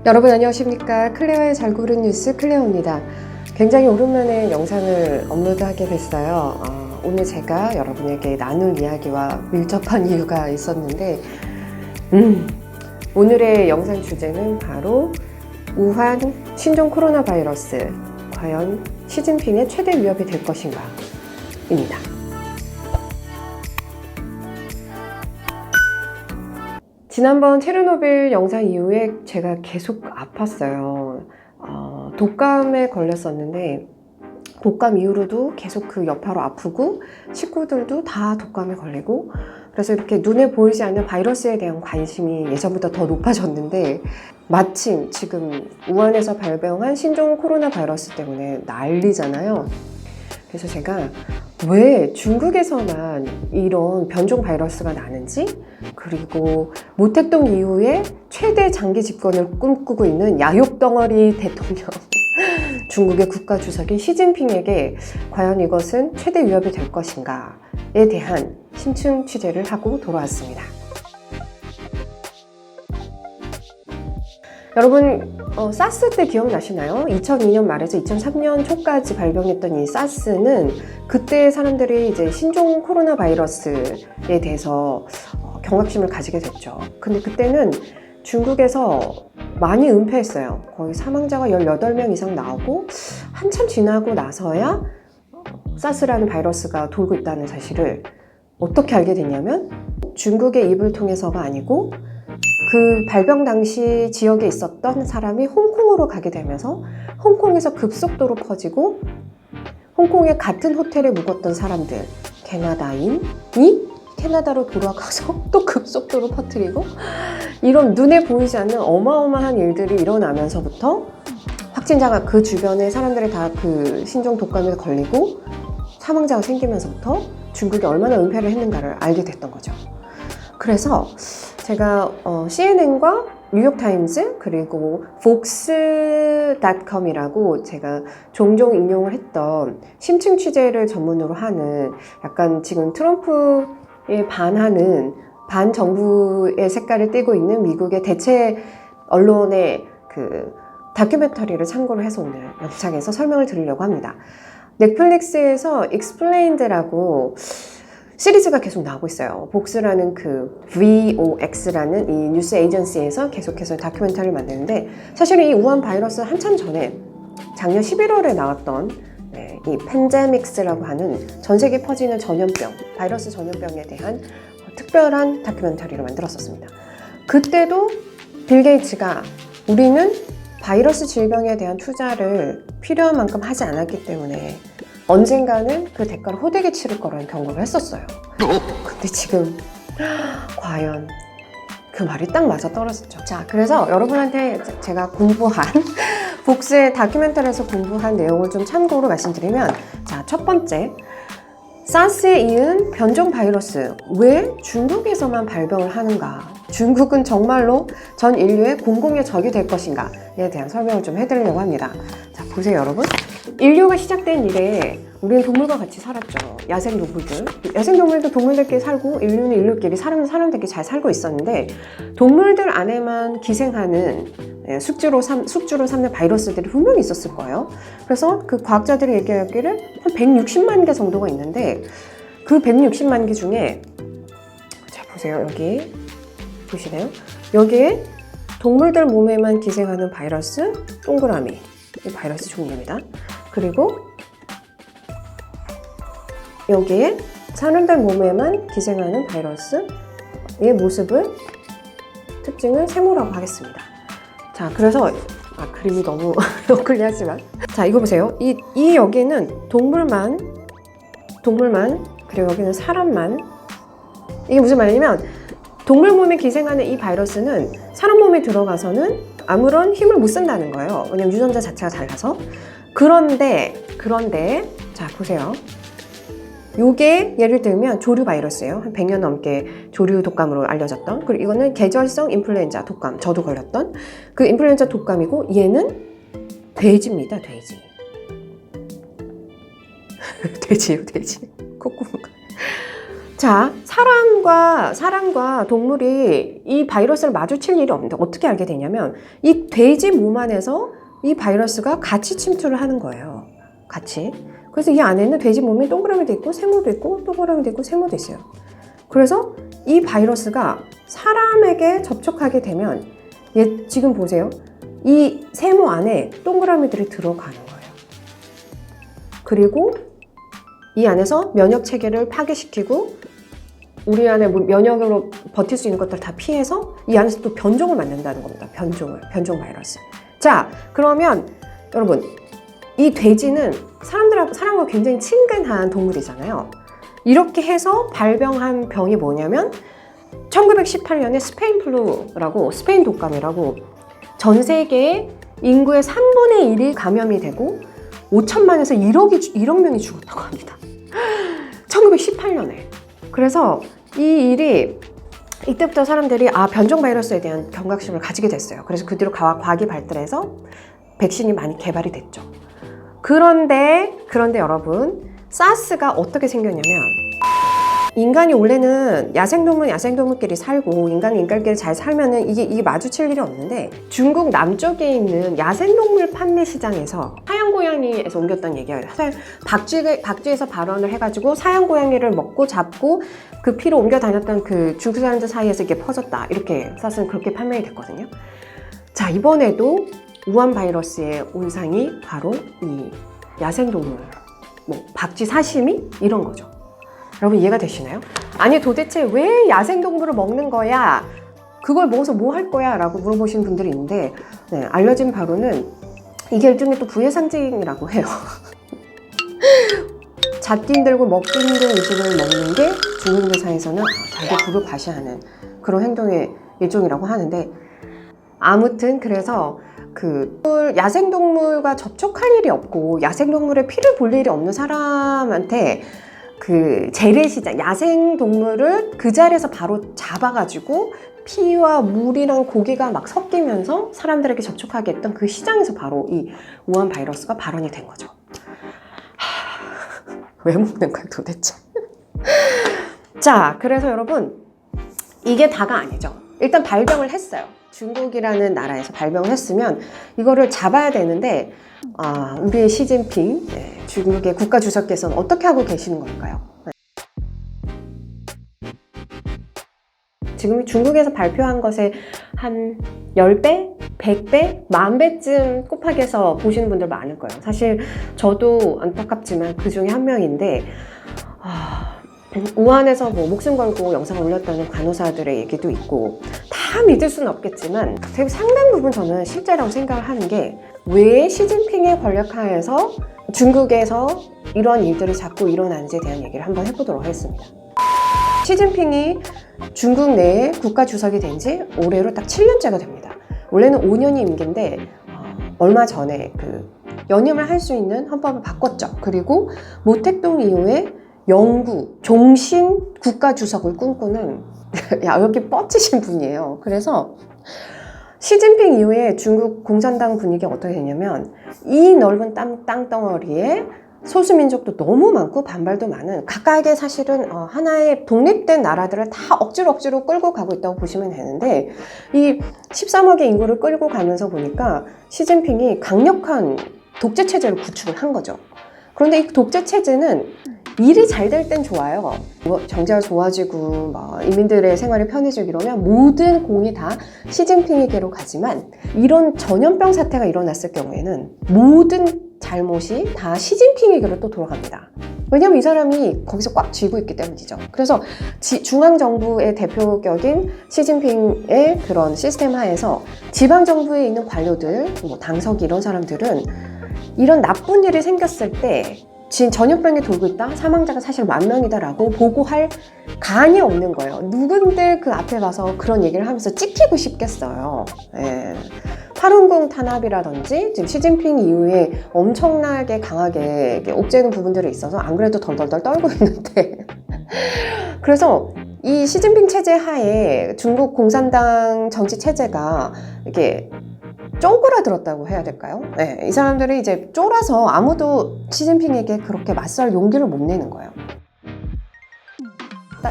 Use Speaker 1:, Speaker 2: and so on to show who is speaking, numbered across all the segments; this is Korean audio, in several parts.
Speaker 1: 여러분 안녕하십니까. 클레어의 잘 고른 뉴스 클레어입니다. 굉장히 오랜만에 영상을 업로드하게 됐어요. 오늘 제가 여러분에게 나눌 이야기와 밀접한 이유가 있었는데 오늘의 영상 주제는 바로 우한 신종 코로나 바이러스 과연 시진핑의 최대 위협이 될 것인가 입니다. 지난번 체르노빌 영상 이후에 제가 계속 아팠어요. 독감에 걸렸었는데 독감 이후로도 계속 그 여파로 아프고 식구들도 다 독감에 걸리고, 그래서 이렇게 눈에 보이지 않는 바이러스에 대한 관심이 예전보다 더 높아졌는데 마침 지금 우한에서 발병한 신종 코로나 바이러스 때문에 난리잖아요. 그래서 제가 왜 중국에서만 이런 변종 바이러스가 나는지, 그리고 모택동 이후에 최대 장기 집권을 꿈꾸고 있는 야욕덩어리 대통령 중국의 국가주석인 시진핑에게 과연 이것은 최대 위협이 될 것인가에 대한 심층 취재를 하고 돌아왔습니다. 여러분 사스 때 기억나시나요? 2002년 말에서 2003년 초까지 발병했던 이 사스는 그때 사람들이 이제 신종 코로나 바이러스에 대해서 경각심을 가지게 됐죠. 근데 그때는 중국에서 많이 은폐했어요. 거의 사망자가 18명 이상 나오고 한참 지나고 나서야 사스라는 바이러스가 돌고 있다는 사실을 어떻게 알게 됐냐면 중국의 입을 통해서가 아니고 그 발병 당시 지역에 있었던 사람이 홍콩으로 가게 되면서 홍콩에서 급속도로 퍼지고, 홍콩의 같은 호텔에 묵었던 사람들, 캐나다인이 캐나다로 돌아가서 또 급속도로 퍼뜨리고, 이런 눈에 보이지 않는 어마어마한 일들이 일어나면서부터 확진자가 그 주변의 사람들이 다 그 신종 독감에 걸리고 사망자가 생기면서부터 중국이 얼마나 은폐를 했는가를 알게 됐던 거죠. 그래서 제가 CNN과 뉴욕타임즈 그리고 폭스.com이라고 제가 종종 인용을 했던 심층 취재를 전문으로 하는, 약간 지금 트럼프에 반하는 반정부의 색깔을 띠고 있는 미국의 대체 언론의 그 다큐멘터리를 참고를 해서 오늘 영상에서 설명을 드리려고 합니다. 넷플릭스에서 Explained라고 시리즈가 계속 나오고 있어요. 복스라는 그 VOX라는 이 뉴스 에이전시에서 계속해서 다큐멘터리를 만드는데, 사실은 이 우한 바이러스 한참 전에 작년 11월에 나왔던 이 팬데믹스라고 하는 전 세계 퍼지는 전염병, 바이러스 전염병에 대한 특별한 다큐멘터리를 만들었었습니다. 그때도 빌 게이츠가 우리는 바이러스 질병에 대한 투자를 필요한 만큼 하지 않았기 때문에 언젠가는 그 대가를 호되게 치를 거라는 경고를 했었어요. 근데 지금 과연 그 말이 딱 맞아 떨어졌죠. 자, 그래서 여러분한테 제가 공부한 복스의 다큐멘터리에서 공부한 내용을 좀 참고로 말씀드리면, 자, 첫 번째, 사스에 이은 변종 바이러스 왜 중국에서만 발병을 하는가? 중국은 정말로 전 인류의 공공의 적이 될 것인가에 대한 설명을 좀 해드리려고 합니다. 자, 보세요 여러분. 인류가 시작된 이래 우리는 동물과 같이 살았죠. 야생동물들. 야생동물도 동물들끼리 살고 인류는 인류끼리, 사람은 사람들끼리 잘 살고 있었는데, 동물들 안에만 기생하는 숙주로 삼는 바이러스들이 분명히 있었을 거예요. 그래서 그 과학자들이 얘기하기를 한 160만 개 정도가 있는데, 그 160만 개 중에, 자 보세요, 여기 보시나요? 여기에 동물들 몸에만 기생하는 바이러스 동그라미, 이 바이러스 종류입니다. 그리고 여기에 사람들 몸에만 기생하는 바이러스의 모습을, 특징을 세모라고 하겠습니다. 자, 그래서 그림이 너무 엇갈리하지만, 자, 이거 보세요. 이 여기는 동물만, 그리고 여기는 사람만. 이게 무슨 말이냐면 동물 몸에 기생하는 이 바이러스는 사람 몸에 들어가서는 아무런 힘을 못 쓴다는 거예요. 왜냐면 유전자 자체가 달라서. 그런데 자 보세요. 요게 예를 들면 조류 바이러스예요. 한 100년 넘게 조류 독감으로 알려졌던, 그리고 이거는 계절성 인플루엔자 독감, 저도 걸렸던 그 인플루엔자 독감이고, 얘는 돼지입니다. 돼지. 돼지예요, 돼지. 콧구멍. 자, 사람과 동물이 이 바이러스를 마주칠 일이 없는데 어떻게 알게 되냐면 이 돼지 몸 안에서 이 바이러스가 같이 침투를 하는 거예요. 같이. 그래서 이 안에는 돼지 몸에 동그라미도 있고 세모도 있고 동그라미도 있고 세모도 있어요. 그래서 이 바이러스가 사람에게 접촉하게 되면 지금 보세요. 이 세모 안에 동그라미들이 들어가는 거예요. 그리고 이 안에서 면역 체계를 파괴시키고 우리 안에 면역으로 버틸 수 있는 것들 다 피해서 이 안에서 또 변종을 만든다는 겁니다. 변종 바이러스. 자, 그러면 여러분, 이 돼지는 사람과 굉장히 친근한 동물이잖아요. 이렇게 해서 발병한 병이 뭐냐면 1918년에 스페인 플루라고, 스페인 독감이라고 전 세계 인구의 3분의 1이 감염이 되고 5천만에서 1억 명이 죽었다고 합니다. 1918년에. 그래서 이 일이 이때부터 사람들이 변종 바이러스에 대한 경각심을 가지게 됐어요. 그래서 그 뒤로 과학이 발달해서 백신이 많이 개발이 됐죠. 그런데 여러분, 사스가 어떻게 생겼냐면 인간이 원래는 야생동물끼리 살고 인간끼리 잘 살면은 이게 마주칠 일이 없는데 중국 남쪽에 있는 야생동물 판매 시장에서 사양고양이에서 옮겼다는 얘기예요. 박쥐에서 발원을 해가지고 사양고양이를 먹고 잡고 그 피로 옮겨 다녔던 그 중국 사람들 사이에서 이게 퍼졌다. 이렇게 사스는 그렇게 판매가 됐거든요. 자, 이번에도 우한 바이러스의 온상이 바로 이 야생동물, 박쥐 사시미 이런 거죠. 여러분 이해가 되시나요? 아니 도대체 왜 야생동물을 먹는 거야? 그걸 먹어서 뭐 할 거야? 라고 물어보시는 분들이 있는데 알려진 바로는 이게 일종의 또 부의 상징이라고 해요. 잡기 힘들고 먹기 힘든 음식을 먹는 게 중국인들 사이에서는 자기 부를 과시하는 그런 행동의 일종이라고 하는데 아무튼 그래서 야생동물과 접촉할 일이 없고 야생동물의 피를 볼 일이 없는 사람한테 그 재래시장, 야생동물을 그 자리에서 바로 잡아가지고 피와 물이랑 고기가 막 섞이면서 사람들에게 접촉하게 했던 그 시장에서 바로 이 우한 바이러스가 발원이 된 거죠. 왜 먹는 거야 도대체? 자, 그래서 여러분 이게 다가 아니죠. 일단 발병을 했어요. 중국이라는 나라에서 발병을 했으면 이거를 잡아야 되는데 우리의 시진핑 중국의 국가주석께서는 어떻게 하고 계시는 걸까요? 지금 중국에서 발표한 것에 한 10배, 100배, 10,000배쯤 곱하기해서 보시는 분들 많을 거예요. 사실 저도 안타깝지만 그 중에 한 명인데 우한에서 목숨 걸고 영상을 올렸다는 간호사들의 얘기도 있고 다 믿을 수는 없겠지만 되게 상당 부분 저는 실제라고 생각을 하는 게 왜 시진핑의 권력하에서 중국에서 이런 일들이 자꾸 일어나는지에 대한 얘기를 한번 해보도록 하겠습니다. 시진핑이 중국 내에 국가 주석이 된 지 올해로 딱 7년째가 됩니다. 원래는 5년이 임기인데 얼마 전에 연임을 할 수 있는 헌법을 바꿨죠. 그리고 모택동 이후에 영구 종신 국가 주석을 꿈꾸는 여기 뻗치신 분이에요. 그래서 시진핑 이후에 중국 공산당 분위기가 어떻게 되냐면 이 넓은 땅덩어리에 소수민족도 너무 많고 반발도 많은 각각의 사실은 하나의 독립된 나라들을 다 억지로 끌고 가고 있다고 보시면 되는데 이 13억의 인구를 끌고 가면서 보니까 시진핑이 강력한 독재 체제를 구축을 한 거죠. 그런데 이 독재 체제는 일이 잘 될 땐 좋아요. 경제가 좋아지고 인민들의 생활이 편해지고 이러면 모든 공이 다 시진핑에게로 가지만 이런 전염병 사태가 일어났을 경우에는 모든 잘못이 다 시진핑에게로 또 돌아갑니다. 왜냐하면 이 사람이 거기서 꽉 쥐고 있기 때문이죠. 그래서 중앙정부의 대표격인 시진핑의 그런 시스템 하에서 지방정부에 있는 관료들, 당서기 이런 사람들은 이런 나쁜 일이 생겼을 때 지금 전염병이 돌고 있다? 사망자가 사실 10,000명이다 라고 보고할 간이 없는 거예요. 누군들 그 앞에 가서 그런 얘기를 하면서 찍히고 싶겠어요. 파룬궁 탄압이라든지 지금 시진핑 이후에 엄청나게 강하게 옥죄는 부분들이 있어서 안 그래도 덜덜덜 떨고 있는데 그래서 이 시진핑 체제 하에 중국 공산당 정치 체제가 이렇게 쪼그라들었다고 해야 될까요? 이 사람들이 이제 쫄아서 아무도 시진핑에게 그렇게 맞설 용기를 못 내는 거예요.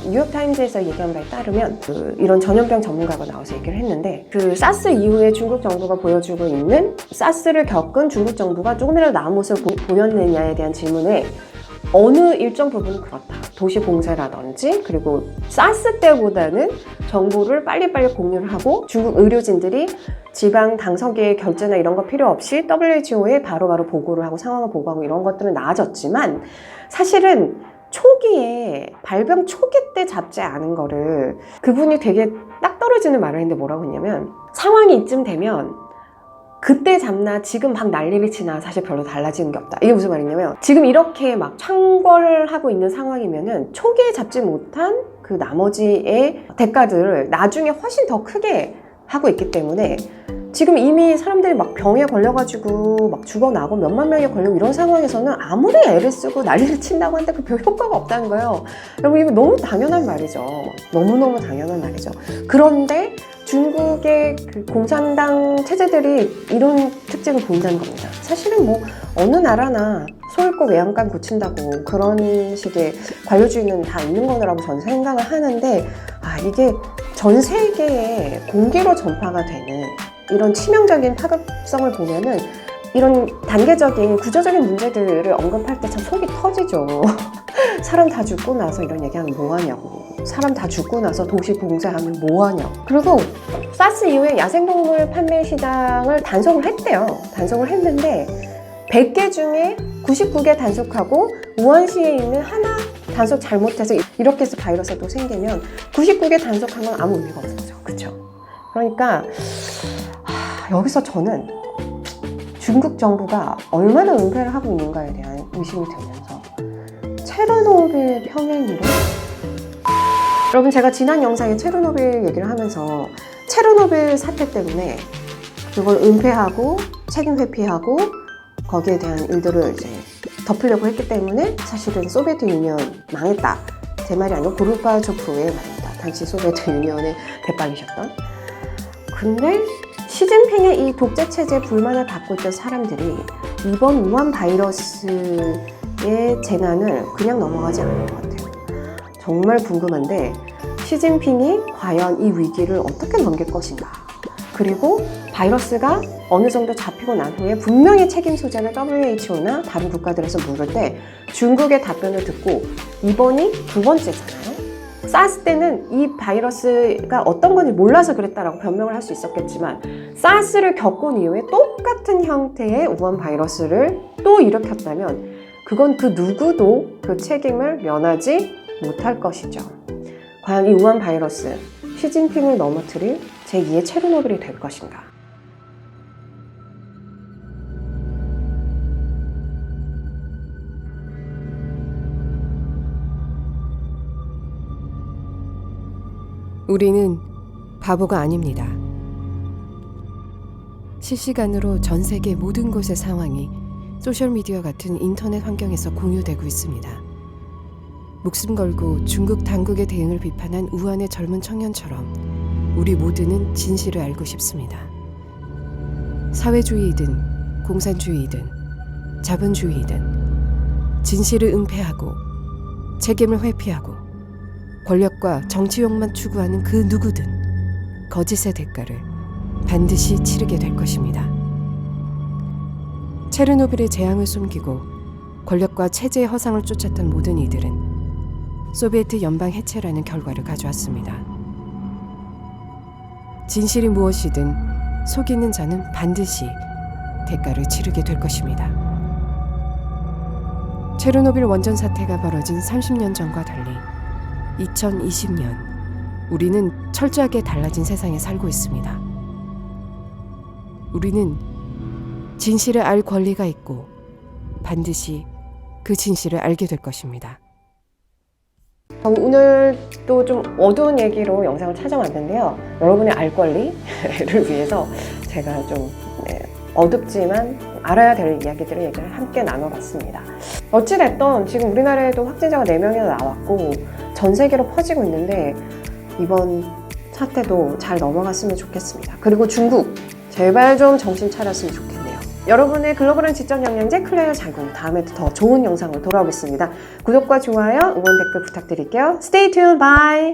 Speaker 1: 뉴욕타임즈에서 얘기한 바에 따르면 이런 전염병 전문가가 나와서 얘기를 했는데 그 사스 이후에 중국 정부가 보여주고 있는 사스를 겪은 중국 정부가 조금이라도 나은 모습을 보였느냐에 대한 질문에 어느 일정 부분은 그렇다. 도시 봉쇄라든지 그리고 사스 때보다는 정보를 빨리빨리 공유를 하고 중국 의료진들이 지방 당서기의 결제나 이런 거 필요 없이 WHO에 바로바로 보고를 하고 상황을 보고하고 이런 것들은 나아졌지만 사실은 초기에 발병 초기 때 잡지 않은 거를 그분이 되게 딱 떨어지는 말을 했는데 뭐라고 했냐면 상황이 이쯤 되면 그때 잡나 지금 막 난리를 치나 사실 별로 달라지는 게 없다. 이게 무슨 말이냐면 지금 이렇게 막 창궐하고 있는 상황이면은 초기에 잡지 못한 그 나머지의 대가들을 나중에 훨씬 더 크게 하고 있기 때문에 지금 이미 사람들이 막 병에 걸려가지고 막 죽어나고 몇만 명이 걸리고 이런 상황에서는 아무리 애를 쓰고 난리를 친다고 하는데 그 별 효과가 없다는 거예요. 여러분 이거 너무 당연한 말이죠. 너무너무 당연한 말이죠. 그런데 중국의 그 공산당 체제들이 이런 특징을 보인다는 겁니다. 사실은 뭐 어느 나라나 소 잃고 외양간 고친다고 그런 식의 관료주의는 다 있는 거라고 저는 생각을 하는데 이게 전 세계에 공개로 전파가 되는 이런 치명적인 파급성을 보면은 이런 단계적인 구조적인 문제들을 언급할 때 참 속이 터지죠. 사람 다 죽고 나서 이런 얘기하면 뭐하냐고. 사람 다 죽고 나서 도시 봉쇄하면 뭐하냐고. 그리고 사스 이후에 야생동물 판매 시장을 단속을 했대요. 단속을 했는데 100개 중에 99개 단속하고 우한시에 있는 하나 단속 잘못해서 이렇게 해서 바이러스가 또 생기면 99개 단속한 건 아무 의미가 없는 거죠. 그쵸? 그러니까 여기서 저는 중국 정부가 얼마나 은폐를 하고 있는가에 대한 의심이 들면서 체르노빌 병행으로 여러분 제가 지난 영상에 체르노빌 얘기를 하면서 체르노빌 사태 때문에 그걸 은폐하고 책임 회피하고 거기에 대한 일들을 이제 덮으려고 했기 때문에 사실은 소비에트 유니언 망했다. 제 말이 아니고 고르바초프의 말입니다. 당시 소비에트 유니언의 대빵이셨던. 근데 시진핑의 이 독재 체제에 불만을 갖고 있던 사람들이 이번 우한 바이러스의 재난을 그냥 넘어가지 않을 것 같아요. 정말 궁금한데 시진핑이 과연 이 위기를 어떻게 넘길 것인가. 그리고 바이러스가 어느 정도 잡히고 난 후에 분명히 책임 소재를 WHO나 다른 국가들에서 물을 때 중국의 답변을 듣고 이번이 두 번째잖아요. 사스 때는 이 바이러스가 어떤 건지 몰라서 그랬다라고 변명을 할 수 있었겠지만 사스를 겪은 이후에 똑같은 형태의 우한 바이러스를 또 일으켰다면 그건 그 누구도 그 책임을 면하지 못할 것이죠. 과연 이 우한 바이러스 시진핑을 넘어뜨릴 제2의 체르노빌이 될 것인가?
Speaker 2: 우리는 바보가 아닙니다. 실시간으로 전 세계 모든 곳의 상황이 소셜미디어 같은 인터넷 환경에서 공유되고 있습니다. 목숨 걸고 중국 당국의 대응을 비판한 우한의 젊은 청년처럼 우리 모두는 진실을 알고 싶습니다. 사회주의이든 공산주의이든 자본주의이든 진실을 은폐하고 책임을 회피하고 권력과 정치욕만 추구하는 그 누구든 거짓의 대가를 반드시 치르게 될 것입니다. 체르노빌의 재앙을 숨기고 권력과 체제의 허상을 쫓았던 모든 이들은 소비에트 연방 해체라는 결과를 가져왔습니다. 진실이 무엇이든 속이는 자는 반드시 대가를 치르게 될 것입니다. 체르노빌 원전 사태가 벌어진 30년 전과 달리 2020년 우리는 철저하게 달라진 세상에 살고 있습니다. 우리는 진실을 알 권리가 있고 반드시 그 진실을 알게 될 것입니다.
Speaker 1: 오늘 또 좀 어두운 얘기로 영상을 찾아왔는데요. 여러분의 알 권리를 위해서 제가 좀 어둡지만 알아야 될 이야기들을 얘기를 함께 나눠봤습니다. 어찌됐든 지금 우리나라에도 확진자가 4명이나 나왔고 전 세계로 퍼지고 있는데 이번 사태도 잘 넘어갔으면 좋겠습니다. 그리고 중국 제발 좀 정신 차렸으면 좋겠네요. 여러분의 글로벌한 지적 영양제 클레어 장군, 다음에도 더 좋은 영상으로 돌아오겠습니다. 구독과 좋아요, 응원 댓글 부탁드릴게요. Stay tuned. Bye.